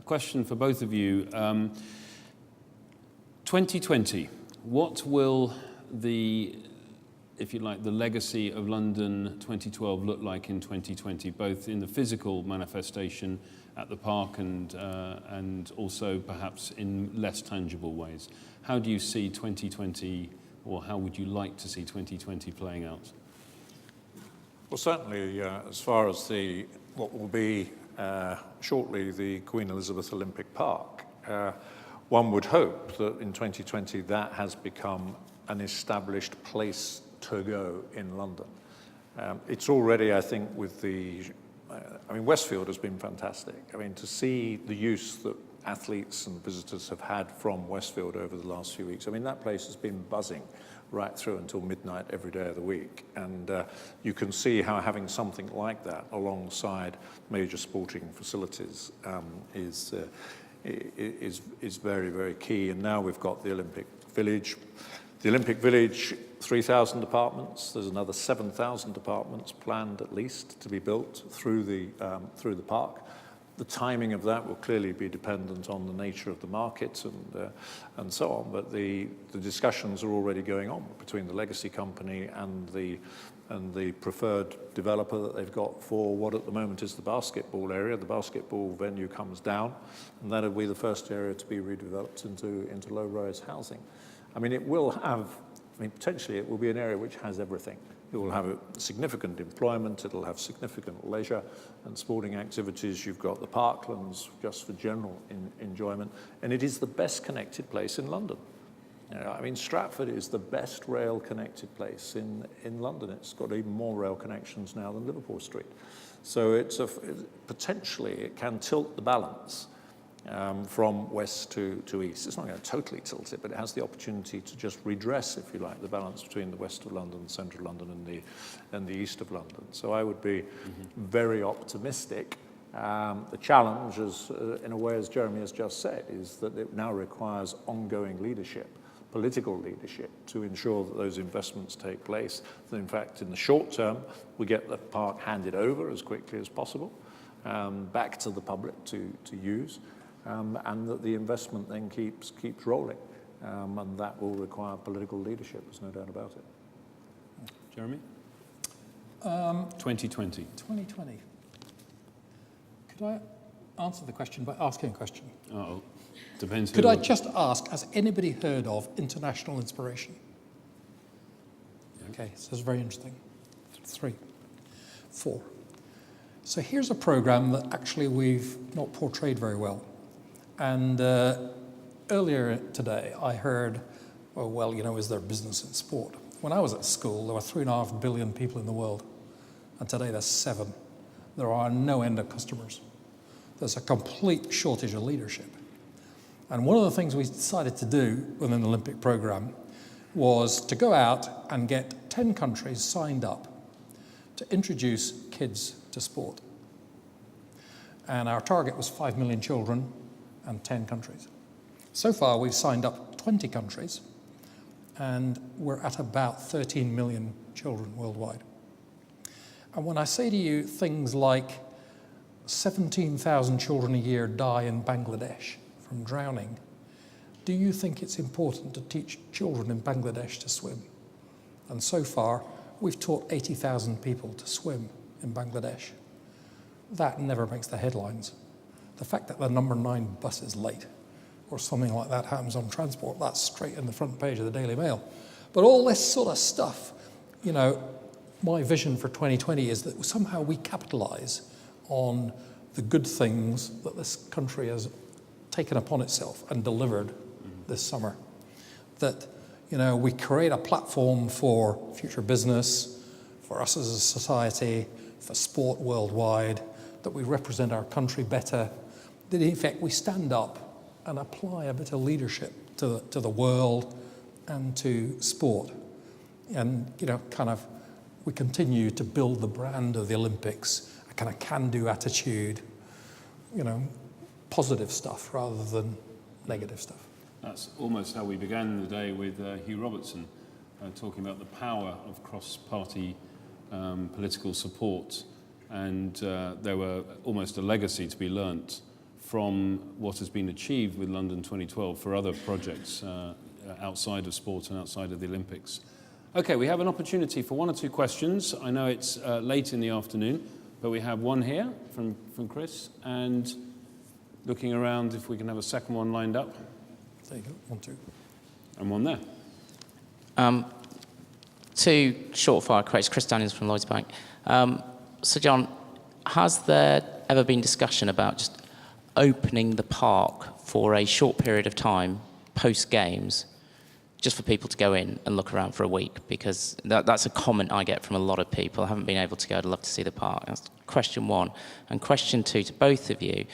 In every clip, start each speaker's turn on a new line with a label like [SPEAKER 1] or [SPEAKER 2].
[SPEAKER 1] question for both of you. 2020, what will the, if you like, the legacy of London 2012 look like in 2020, both in the physical manifestation at the park and also perhaps in less tangible ways? How do you see 2020, or how would you like to see 2020 playing out?
[SPEAKER 2] Well, certainly, as far as what will be shortly the Queen Elizabeth Olympic Park, one would hope that in 2020 that has become an established place to go in London. It's already, I think, with Westfield has been fantastic. I mean, to see the use that athletes and visitors have had from Westfield over the last few weeks, I mean, that place has been buzzing right through until midnight every day of the week. And you can see how having something like that alongside major sporting facilities is very, very key. And now we've got the Olympic Village. The Olympic Village, 3,000 apartments. There's another 7,000 apartments planned at least to be built through the park. The timing of that will clearly be dependent on the nature of the market and so on. But the discussions are already going on between the legacy company and the preferred developer that they've got for what at the moment is the basketball area. The basketball venue comes down, and that'll be the first area to be redeveloped into low-rise housing. I mean, potentially it will be an area which has everything. It will have significant employment, it'll have significant leisure and sporting activities. You've got the parklands just for general enjoyment, and it is the best connected place in London. Stratford is the best rail connected place in London. It's got even more rail connections now than Liverpool Street. So potentially it can tilt the balance from west to east. It's not going to totally tilt it, but it has the opportunity to just redress, if you like, the balance between the west of London, central London, and the east of London. So I would be very optimistic. The challenge, in a way, as Jeremy has just said, is that it now requires ongoing leadership, political leadership, to ensure that those investments take place. That, in fact, in the short term, we get the park handed over as quickly as possible back to the public to use. And that the investment then keeps rolling, and that will require political leadership. There's no doubt about it.
[SPEAKER 1] Jeremy? 2020.
[SPEAKER 3] 2020. Could I answer the question by asking a question?
[SPEAKER 1] Uh-oh. Depends.
[SPEAKER 3] Could I just ask, has anybody heard of international inspiration? Yeah. Okay, so it's very interesting. 3, 4. So here's a program that actually we've not portrayed very well. And earlier today, I heard, is there business in sport? When I was at school, there were 3.5 billion people in the world, and today there's 7. There are no end of customers. There's a complete shortage of leadership. And one of the things we decided to do within the Olympic program was to go out and get 10 countries signed up to introduce kids to sport. And our target was 5 million children and 10 countries. So far, we've signed up 20 countries, and we're at about 13 million children worldwide. And when I say to you things like 17,000 children a year die in Bangladesh from drowning, do you think it's important to teach children in Bangladesh to swim? And so far, we've taught 80,000 people to swim in Bangladesh. That never makes the headlines. The fact that the number 9 bus is late or something like that happens on transport, that's straight in the front page of the Daily Mail. But all this sort of stuff, my vision for 2020 is that somehow we capitalise on the good things that this country has taken upon itself and delivered this summer. That, we create a platform for future business, for us as a society, for sport worldwide, that we represent our country better, that in effect we stand up and apply a bit of leadership to the world and to sport. And, we continue to build the brand of the Olympics, a kind of can-do attitude, positive stuff rather than negative stuff.
[SPEAKER 1] That's almost how we began the day with Hugh Robertson, talking about the power of cross-party political support. And there were almost a legacy to be learnt from what has been achieved with London 2012 for other projects outside of sport and outside of the Olympics. Okay, we have an opportunity for one or two questions. I know it's late in the afternoon, but we have one here from Chris, and looking around if we can have a second one lined up.
[SPEAKER 3] There you go, 1, 2.
[SPEAKER 1] And one there.
[SPEAKER 4] Two short-fire questions. Chris Daniels from Lloyds Bank. So, John, has there ever been discussion about just opening the park for a short period of time, post-games, just for people to go in and look around for a week? Because that's a comment I get from a lot of people. I haven't been able to go. I'd love to see the park. That's question one. And question two to both of you.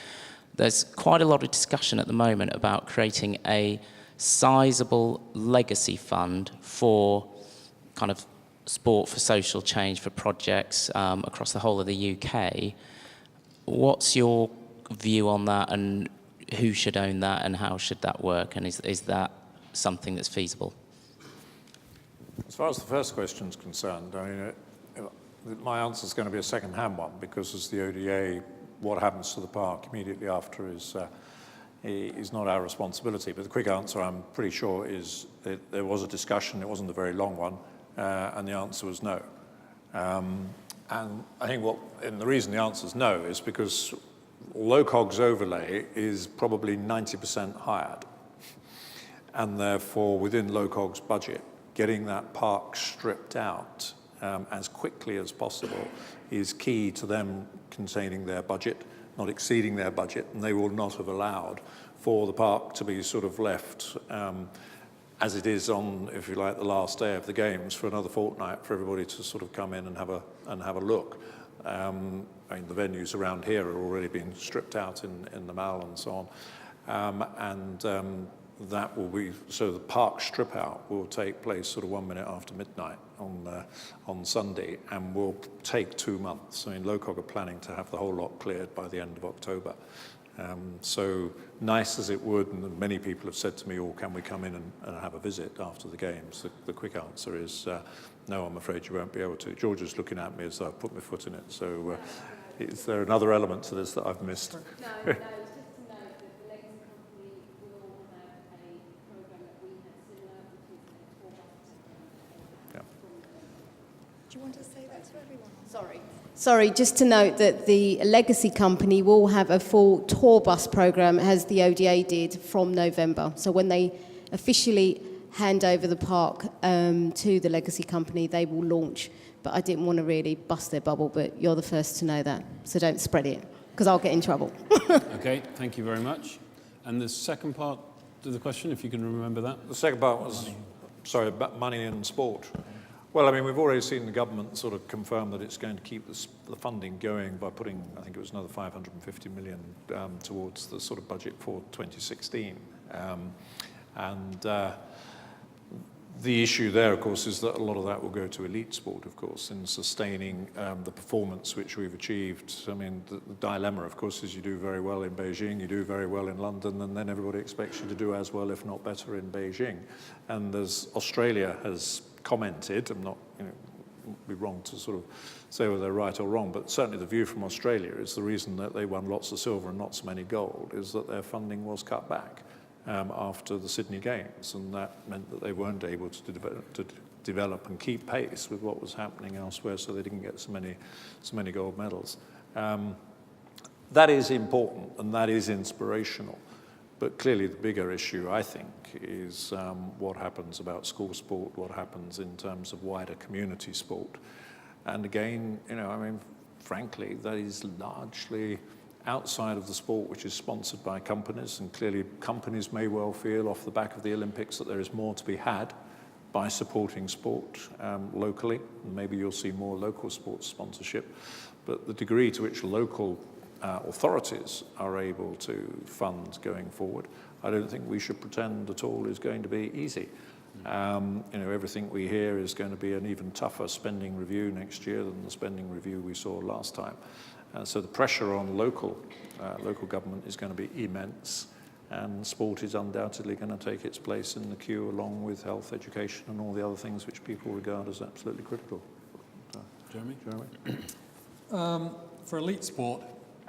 [SPEAKER 4] There's quite a lot of discussion at the moment about creating a sizable legacy fund for kind of sport for social change, for projects across the whole of the UK. What's your view on that, and who should own that, and how should that work, and is that something that's feasible?
[SPEAKER 2] As far as the first question is concerned, I mean, my answer is going to be a second-hand one, because as the ODA, what happens to the park immediately after is not our responsibility. But the quick answer, I'm pretty sure, is that there was a discussion. It wasn't a very long one, and the answer was no. And I think the reason the answer is no is because LOCOG's overlay is probably 90% hired. And therefore, within LOCOG's budget, getting that park stripped out as quickly as possible is key to them containing their budget, not exceeding their budget, and they will not have allowed for the park to be sort of left as it is on, if you like, the last day of the games for another fortnight for everybody to sort of come in and have a look. I mean, the venues around here are already being stripped out in the Mall and so on, that will be, so the park strip out will take place sort of 1 minute after midnight on Sunday, and will take 2 months. I mean, LOCOG are planning to have the whole lot cleared by the end of October. So nice as it would, and many people have said to me, oh, can we come in and have a visit after the games? The quick answer is no, I'm afraid you won't be able to. George is looking at me as though I've put my foot in it. So is there another element to this that I've missed?
[SPEAKER 5] No.
[SPEAKER 6] Do you want to say that to everyone?
[SPEAKER 5] Sorry, just to note that the legacy company will have a full tour bus program, as the ODA did, from November. So when they officially hand over the park to the legacy company, they will launch. But I didn't want to really bust their bubble, but you're the first to know that. So don't spread it, because I'll get in trouble.
[SPEAKER 1] Okay, thank you very much. And the second part to the question, if you can remember that?
[SPEAKER 2] The second part was, about money in sport. Well, I mean, we've already seen the government sort of confirm that it's going to keep the funding going by putting, I think it was another 550 million towards the sort of budget for 2016. The issue there, of course, is that a lot of that will go to elite sport, of course, in sustaining the performance which we've achieved. I mean, the dilemma, of course, is you do very well in Beijing, you do very well in London, and then everybody expects you to do as well, if not better, in Beijing. And as Australia has commented, I'm not, it would be wrong to sort of say whether they're right or wrong, but certainly the view from Australia is the reason that they won lots of silver and not so many gold is that their funding was cut back after the Sydney Games, and that meant that they weren't able to develop and keep pace with what was happening elsewhere, so they didn't get so many gold medals. That is important and that is inspirational. But clearly the bigger issue, I think, is what happens about school sport, what happens in terms of wider community sport. And again, I mean, frankly, that is largely outside of the sport which is sponsored by companies, and clearly companies may well feel off the back of the Olympics that there is more to be had by supporting sport locally, and maybe you'll see more local sports sponsorship. But the degree to which local authorities are able to fund going forward, I don't think we should pretend at all is going to be easy. Everything we hear is going to be an even tougher spending review next year than the spending review we saw last time. So the pressure on local government is going to be immense, and sport is undoubtedly going to take its place in the queue along with health, education and all the other things which people regard as absolutely critical.
[SPEAKER 1] Jeremy?
[SPEAKER 3] For elite sport,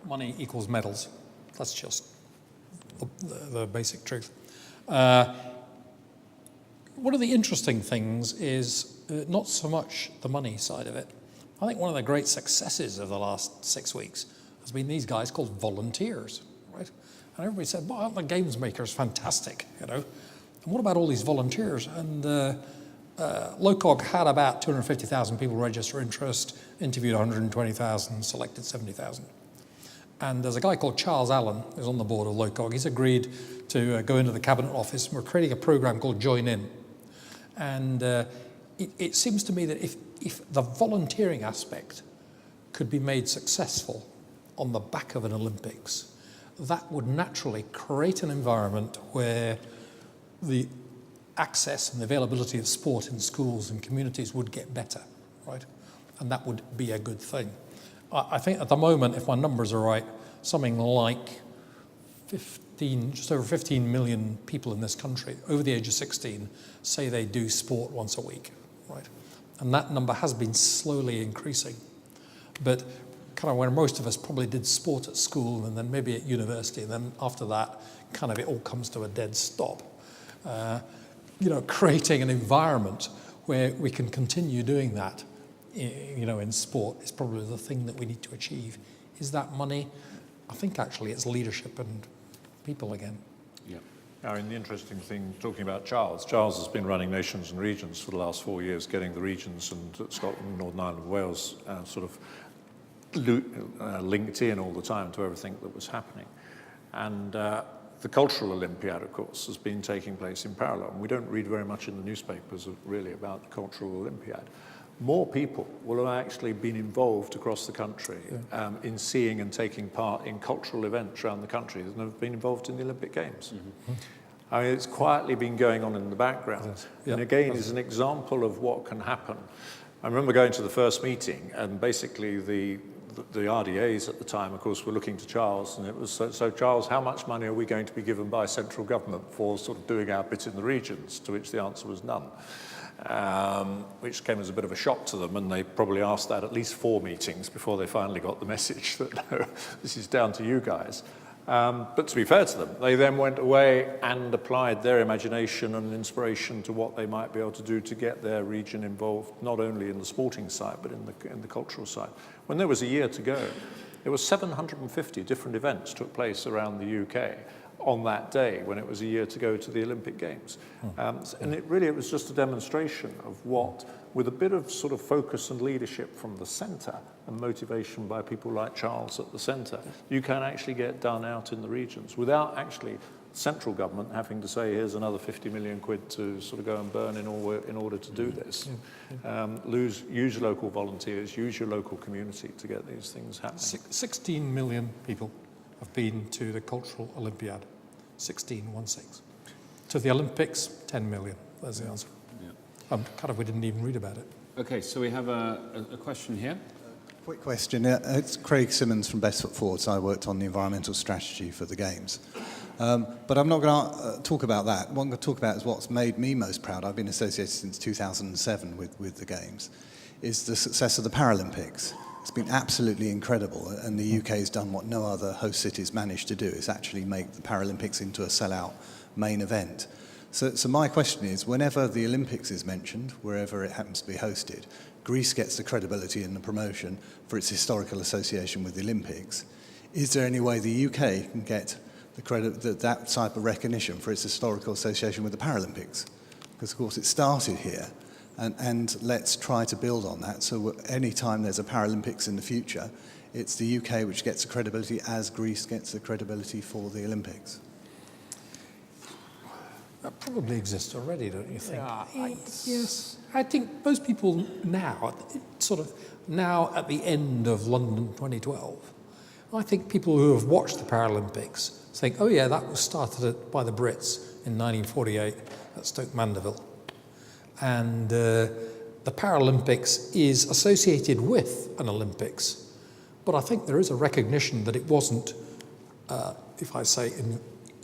[SPEAKER 3] money equals medals. That's just the basic truth. One of the interesting things is not so much the money side of it. I think one of the great successes of the last 6 weeks has been these guys called volunteers, right? And everybody said, well, the games maker's fantastic, you know. And what about all these volunteers? And LOCOG had about 250,000 people register interest, interviewed 120,000, selected 70,000. And there's a guy called Charles Allen, who's on the board of LOCOG. He's agreed to go into the Cabinet Office, and we're creating a program called Join In. And it seems to me that if the volunteering aspect could be made successful on the back of an Olympics, that would naturally create an environment where the access and the availability of sport in schools and communities would get better, right? And that would be a good thing. I think at the moment, if my numbers are right, something like just over 15 million people in this country over the age of 16 say they do sport once a week, right? And that number has been slowly increasing. But kind of where most of us probably did sport at school and then maybe at university, and then after that, kind of it all comes to a dead stop. You know, creating an environment where we can continue doing that, you know, in sport is probably the thing that we need to achieve. Is that money? I think actually it's leadership and people again.
[SPEAKER 1] Yeah.
[SPEAKER 2] Now, in the interesting thing, talking about Charles has been running nations and regions for the last 4 years, getting the regions and Scotland, Northern Ireland, and Wales sort of linked in all the time to everything that was happening. And the Cultural Olympiad, of course, has been taking place in parallel. And we don't read very much in the newspapers really about the Cultural Olympiad. More people will have actually been involved across the country in seeing and taking part in cultural events around the country than have been involved in the Olympic Games. Mm-hmm. I mean, it's quietly been going on in the background. And again, is an example of what can happen. I remember going to the first meeting, and basically the RDAs at the time, of course, were looking to Charles, and it was, so Charles, how much money are we going to be given by central government for sort of doing our bit in the regions? To which the answer was none. Which came as a bit of a shock to them, and they probably asked that at least 4 meetings before they finally got the message that no, this is down to you guys. But to be fair to them, they then went away and applied their imagination and inspiration to what they might be able to do to get their region involved, not only in the sporting side, but in the cultural side. When there was a year to go, there were 750 different events took place around the UK on that day when it was a year to go to the Olympic Games. And it was just a demonstration of what, with a bit of sort of focus and leadership from the centre and motivation by people like Charles at the centre, you can actually get done out in the regions without actually central government having to say, here's another 50 million quid to sort of go and burn in order to do this. Use local volunteers, use your local community to get these things happening. 16
[SPEAKER 3] million people have been to the Cultural Olympiad. 16. To the Olympics, 10 million. There's the answer. Yeah. We didn't even read about it.
[SPEAKER 1] Okay, so we have a question here.
[SPEAKER 7] Quick question. It's Craig Simmons from Best Foot Forward. So I worked on the environmental strategy for the Games. But I'm not going to talk about that. What I'm going to talk about is what's made me most proud. I've been associated since 2007 with the Games, is the success of the Paralympics. It's been absolutely incredible, and the UK has done what no other host cities managed to do, is actually make the Paralympics into a sellout main event. So my question is, whenever the Olympics is mentioned, wherever it happens to be hosted, Greece gets the credibility and the promotion for its historical association with the Olympics. Is there any way the UK can get the credit, that type of recognition for its historical association with the Paralympics? Because, of course, it started here. And let's try to build on that. So any time there's a Paralympics in the future, it's the UK which gets the credibility as Greece gets the credibility for the Olympics.
[SPEAKER 3] That probably exists already, don't you think? Yes. I think most people now, at the end of London 2012, I think people who have watched the Paralympics think, oh yeah, that was started by the Brits in 1948 at Stoke Mandeville. And the Paralympics is associated with an Olympics. But I think there is a recognition that it wasn't,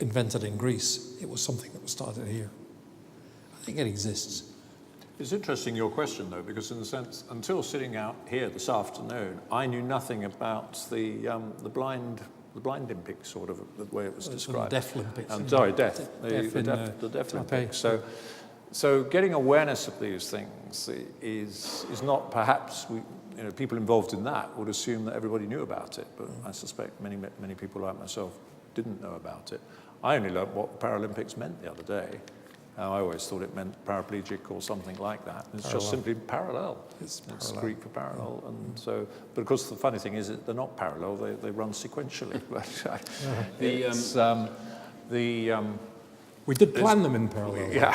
[SPEAKER 3] invented in Greece. It was something that was started here. I think it exists.
[SPEAKER 2] It's interesting, your question, though, because in a sense, until sitting out here this afternoon, I knew nothing about the blind the blind Olympics, sort of the way it was described.
[SPEAKER 3] The Deaf Olympics.
[SPEAKER 2] I'm sorry, deaf. The Deaf Olympics. So getting awareness of these things is not perhaps people involved in that would assume that everybody knew about it, but I suspect many people like myself didn't know about it. I only learned what the Paralympics meant the other day. I always thought it meant paraplegic or something like that. It's just simply parallel. It's Greek for parallel, and so. But of course, the funny thing is that they're not parallel; they run sequentially.
[SPEAKER 3] We did plan them in parallel.
[SPEAKER 2] Yeah,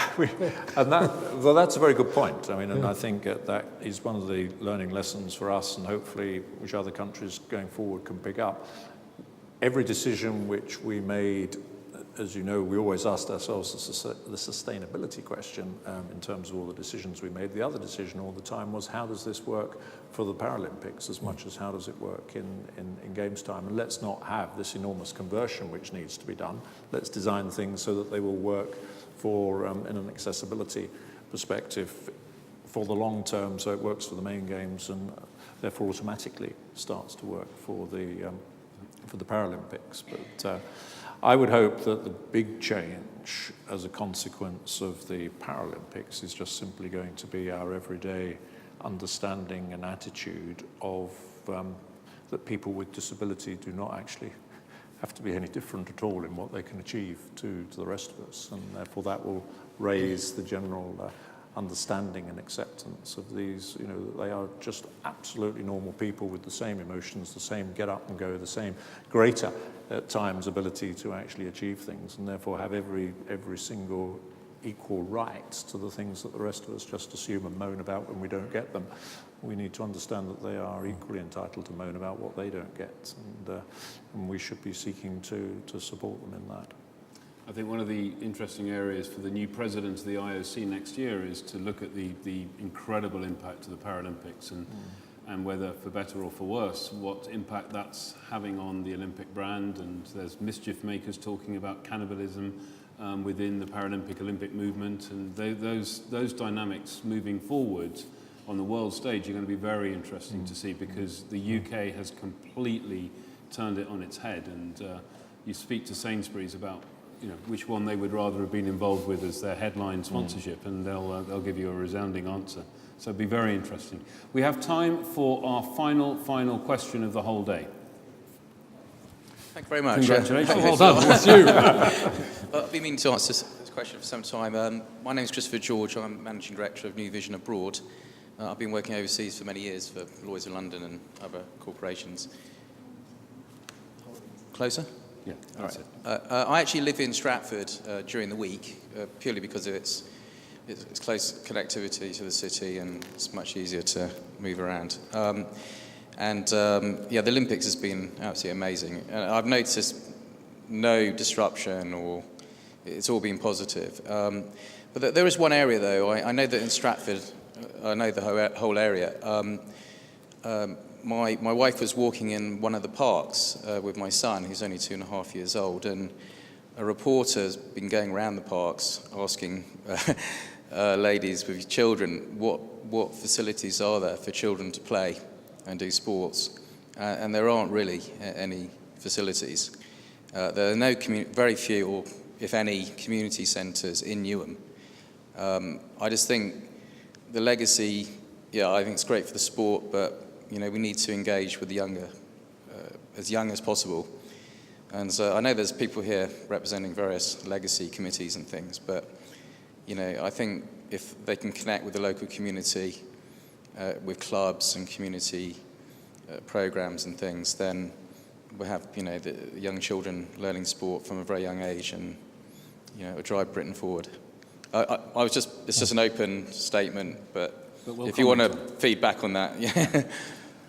[SPEAKER 2] that's a very good point. I mean, and I think that is one of the learning lessons for us, and hopefully which other countries going forward can pick up. Every decision which we made, as you know, we always asked ourselves the sustainability question in terms of all the decisions we made. The other decision all the time was, how does this work for the Paralympics as much as how does it work in Games time? And let's not have this enormous conversion which needs to be done. Let's design things so that they will work for, in an accessibility perspective, for the long term, so it works for the main games and therefore automatically starts to work for the Paralympics. But I would hope that the big change as a consequence of the Paralympics is just simply going to be our everyday understanding and attitude of that people with disability do not actually have to be any different at all in what they can achieve to the rest of us, and therefore that will raise the general understanding and acceptance of these, that they are just absolutely normal people with the same emotions, the same get up and go, the same greater at times ability to actually achieve things, and therefore have every single equal rights to the things that the rest of us just assume and moan about when we don't get them. We need to understand that they are equally entitled to moan about what they don't get, and we should be seeking to support them in that.
[SPEAKER 1] I think one of the interesting areas for the new president of the IOC next year is to look at the incredible impact of the Paralympics and whether, for better or for worse, what impact that's having on the Olympic brand. And there's mischief makers talking about cannibalism within the Paralympic Olympic movement, and those dynamics moving forward on the world stage are going to be very interesting to see, because the UK has completely turned it on its head. And you speak to Sainsbury's about which one they would rather have been involved with as their headline sponsorship, and they'll give you a resounding answer. So it'll be very interesting. We have time for our final question of the whole day.
[SPEAKER 8] Thank you very much.
[SPEAKER 1] Congratulations.
[SPEAKER 3] Well done, it's you.
[SPEAKER 8] I've been meaning to answer this question for some time. My name is Christopher George. I'm Managing Director of New Vision Abroad. I've been working overseas for many years for Lloyd's of London and other corporations. Closer?
[SPEAKER 1] Yeah, that's it.
[SPEAKER 8] I actually live in Stratford during the week, purely because of its close connectivity to the city, and it's much easier to move around. The Olympics has been absolutely amazing. I've noticed no disruption, or it's all been positive. But there is one area, though. I know that in Stratford, I know the whole area. My wife was walking in one of the parks with my son, who's only 2.5 years old, and a reporter's been going around the parks asking ladies with children what facilities are there for children to play and do sports, and there aren't really any facilities. There are very few, or if any, community centres in Newham. I just think the legacy, I think it's great for the sport, but we need to engage with the younger, as young as possible. And so I know there's people here representing various legacy committees and things, but I think if they can connect with the local community, with clubs and community programs and things, then we'll have the young children learning sport from a very young age, and it'll drive Britain forward. It's just an open statement, but if you want to feed back on that,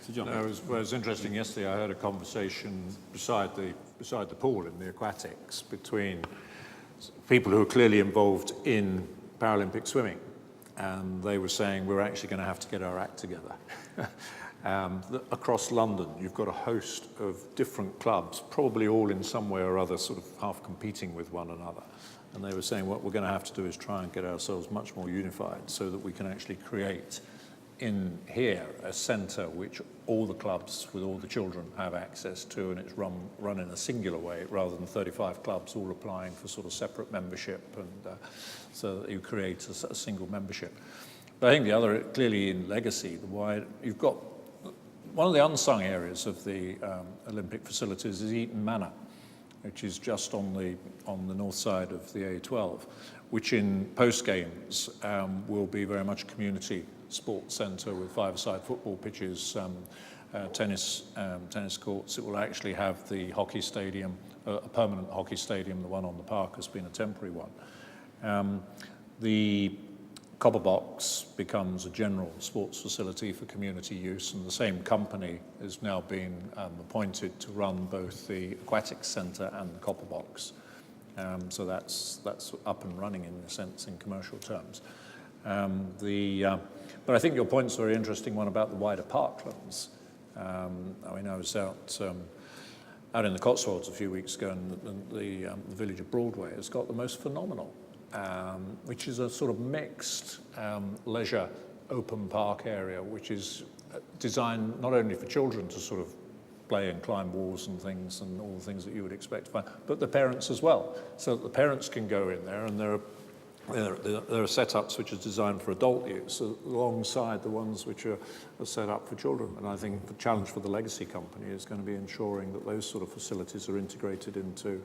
[SPEAKER 2] So John, it was interesting yesterday. I heard a conversation beside the pool in the aquatics between people who are clearly involved in Paralympic swimming, and they were saying we're actually going to have to get our act together. Across London, you've got a host of different clubs, probably all in some way or other sort of half competing with one another. And they were saying what we're going to have to do is try and get ourselves much more unified so that we can actually create in here a centre which all the clubs with all the children have access to, and it's run in a singular way rather than 35 clubs all applying for sort of separate membership, and so that you create a single membership. But I think the other, clearly in legacy, you've got one of the unsung areas of the Olympic facilities is Eton Manor, which is just on the north side of the A12, which in post games will be very much a community sports centre with five-a-side football pitches, tennis courts. It will actually have the hockey stadium, a permanent hockey stadium. The one on the park has been a temporary one. The Copper Box becomes a general sports facility for community use, and the same company has now been appointed to run both the aquatics centre and the Copper Box. So that's up and running in a sense in commercial terms. But I think your point's a very interesting one about the wider parklands. I mean, I was out in the Cotswolds a few weeks ago, and the village of Broadway has got the most phenomenal, which is a sort of mixed leisure open park area, which is designed not only for children to sort of play and climb walls and things and all the things that you would expect to find, but the parents as well, so that the parents can go in there, and there are setups which are designed for adult use alongside the ones which are set up for children. And I think the challenge for the legacy company is going to be ensuring that those sort of facilities are integrated into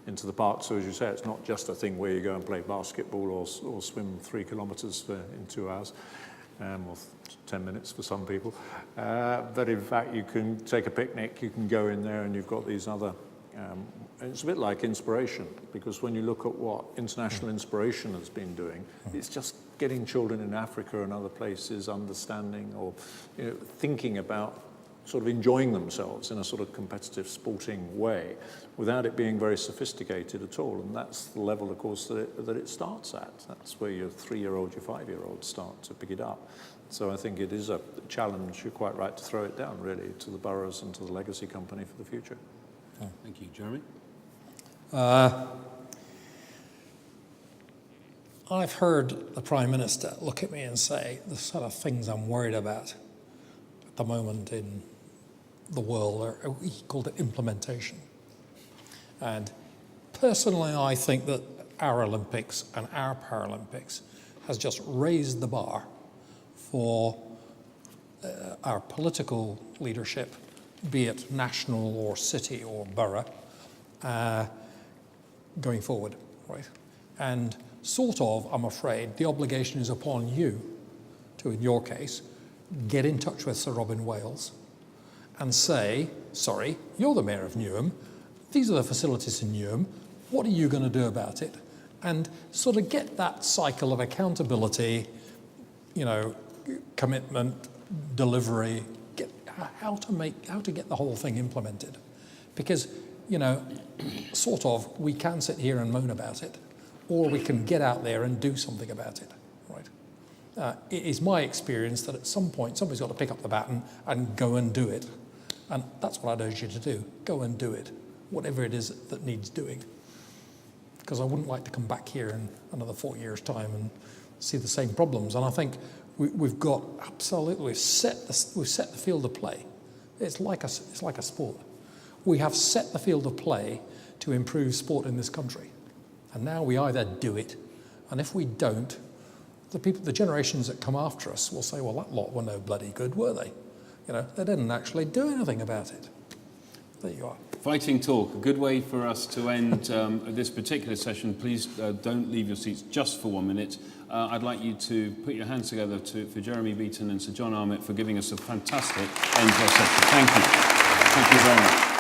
[SPEAKER 2] the park. So as you say, it's not just a thing where you go and play basketball or swim 3 kilometres in 2 hours, or 10 minutes for some people. But in fact, you can take a picnic, you can go in there, and you've got these other it's a bit like inspiration, because when you look at what international inspiration has been doing, it's just getting children in Africa and other places understanding or thinking about sort of enjoying themselves in a sort of competitive sporting way without it being very sophisticated at all. And that's the level, of course, that it starts at. That's where your 3-year-old, your 5-year-olds start to pick it up. So I think it is a challenge, you're quite right to throw it down, really, to the boroughs and to the legacy company for the future.
[SPEAKER 1] Thank you. Jeremy?
[SPEAKER 3] I've heard the Prime Minister look at me and say the sort of things I'm worried about at the moment in the world he called it implementation. And personally, I think that our Olympics and our Paralympics has just raised the bar for our political leadership, be it national or city or borough, going forward, right? And sort of, I'm afraid, the obligation is upon you to, in your case, get in touch with Sir Robin Wales and say, sorry, you're the Mayor of Newham, these are the facilities in Newham, what are you going to do about it? And sort of get that cycle of accountability, commitment, delivery, how to get the whole thing implemented. Because, sort of, we can sit here and moan about it, or we can get out there and do something about it, right? It is my experience that at some point somebody's got to pick up the baton and go and do it. And that's what I'd urge you to do. Go and do it, whatever it is that needs doing. Because I wouldn't like to come back here in another 4 years' time and see the same problems. And I think we've got absolutely, we've set the field of play. It's like a sport. We have set the field of play to improve sport in this country. And now we either do it, and if we don't, the generations that come after us will say, well, that lot were no bloody good, were they? They didn't actually do anything about it. There you are.
[SPEAKER 1] Fighting talk, a good way for us to end this particular session. Please don't leave your seats just for 1 minute. I'd like you to put your hands together for Jeremy Beeton and Sir John Armitt for giving us a fantastic end to our session. Thank you. Thank you very much.